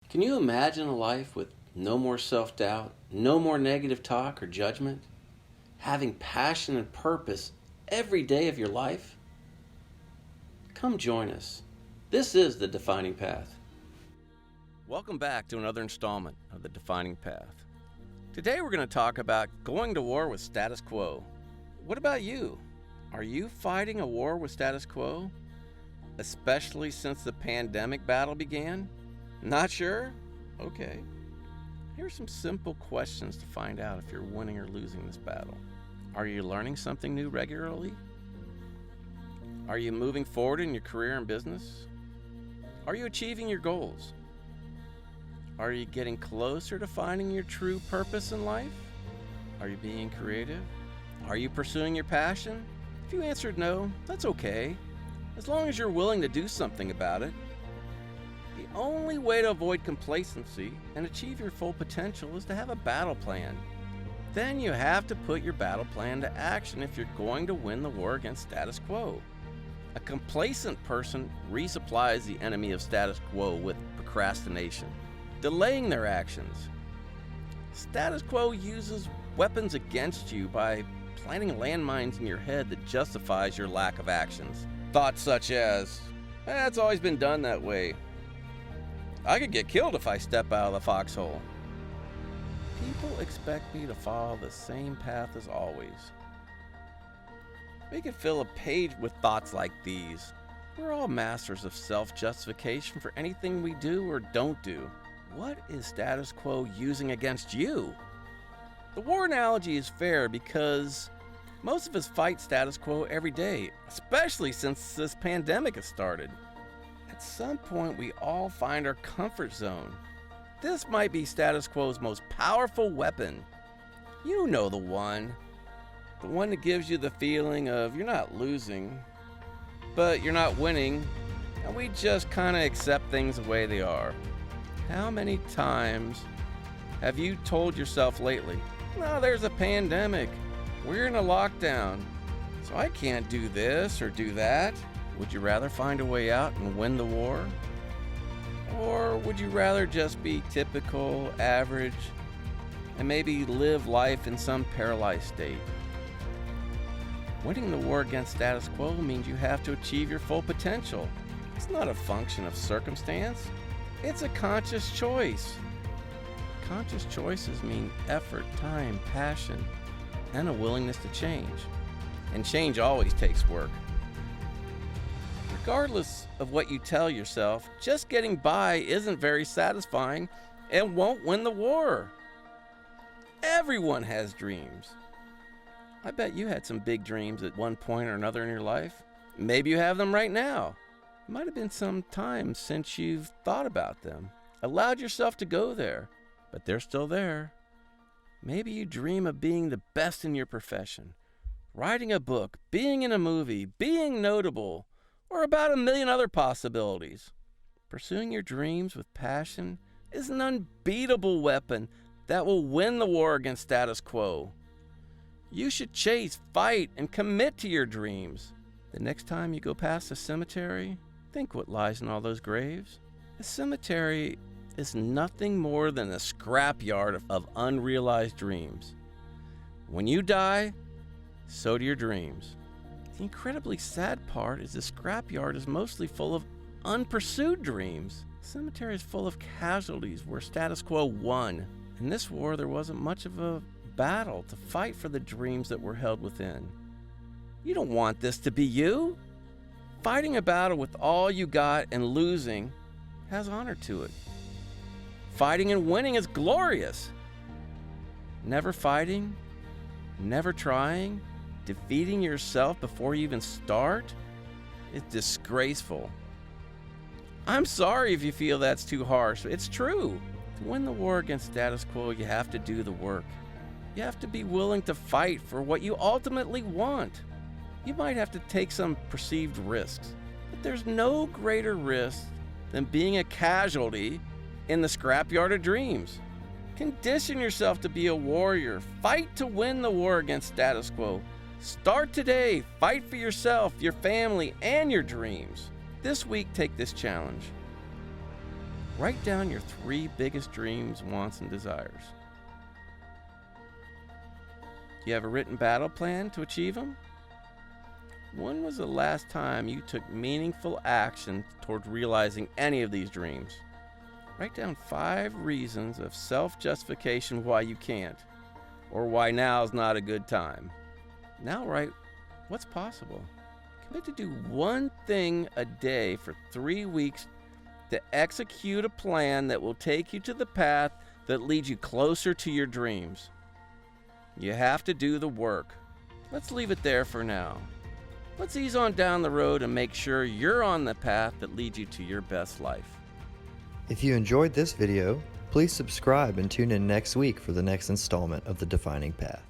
Can you imagine a life with no more self-doubt, no more negative talk or judgment? Having passion and purpose every day of your life? Come join us. This is The Defining Path. Welcome back to another installment of The Defining Path. Today we're going to talk about going to war with status quo. What about you? Are you fighting a war with status quo? Especially since the pandemic battle began? Not sure? Okay. Here's some simple questions to find out if you're winning or losing this battle. Are you learning something new regularly? Are you moving forward in your career and business? Are you achieving your goals? Are you getting closer to finding your true purpose in life? Are you being creative? Are you pursuing your passion? If you answered no, that's okay, as long as you're willing to do something about it. The only way to avoid complacency and achieve your full potential is to have a battle plan. Then you have to put your battle plan to action if you're going to win the war against status quo. A complacent person resupplies the enemy of status quo with procrastination, delaying their actions. Status quo uses weapons against you by planting landmines in your head that justifies your lack of actions. Thoughts such as, it's always been done that way. I could get killed if I step out of the foxhole. People expect me to follow the same path as always. We could fill a page with thoughts like these. We're all masters of self-justification for anything we do or don't do. What is status quo using against you? The war analogy is fair because most of us fight status quo every day, especially since this pandemic has started. At some point, we all find our comfort zone. This might be status quo's most powerful weapon. You know the one that gives you the feeling of you're not losing, but you're not winning, and we just kind of accept things the way they are. How many times have you told yourself lately, no, there's a pandemic, we're in a lockdown, so I can't do this or do that? Would you rather find a way out and win the war? Or would you rather just be typical, average, and maybe live life in some paralyzed state? Winning the war against status quo means you have to achieve your full potential. It's not a function of circumstance. It's a conscious choice. Conscious choices mean effort, time, passion, and a willingness to change. And change always takes work. Regardless of what you tell yourself, just getting by isn't very satisfying and won't win the war. Everyone has dreams. I bet you had some big dreams at one point or another in your life. Maybe you have them right now. It might have been some time since you've thought about them, allowed yourself to go there, but they're still there. Maybe you dream of being the best in your profession, writing a book, being in a movie, being notable, or about a million other possibilities. Pursuing your dreams with passion is an unbeatable weapon that will win the war against status quo. You should chase, fight, and commit to your dreams. The next time you go past a cemetery, think what lies in all those graves. A cemetery is nothing more than a scrapyard of unrealized dreams. When you die, so do your dreams. The incredibly sad part is the scrapyard is mostly full of unpursued dreams. The cemetery is full of casualties where status quo won. In this war, there wasn't much of a battle to fight for the dreams that were held within. You don't want this to be you. Fighting a battle with all you got and losing has honor to it. Fighting and winning is glorious. Never fighting, never trying, defeating yourself before you even start is disgraceful. I'm sorry if you feel that's too harsh. It's true. To win the war against status quo, you have to do the work. You have to be willing to fight for what you ultimately want. You might have to take some perceived risks, but there's no greater risk than being a casualty in the scrapyard of dreams. Condition yourself to be a warrior. Fight to win the war against status quo. Start today. Fight for yourself, your family, and your dreams. This week, take this challenge. Write down your 3 biggest dreams, wants, and desires. Do you have a written battle plan to achieve them? When was the last time you took meaningful action toward realizing any of these dreams? Write down 5 reasons of self-justification why you can't, or why now's not a good time. Now write what's possible. Commit to do one thing a day for 3 weeks to execute a plan that will take you to the path that leads you closer to your dreams. You have to do the work. Let's leave it there for now. Let's ease on down the road and make sure you're on the path that leads you to your best life. If you enjoyed this video, please subscribe and tune in next week for the next installment of The Defining Path.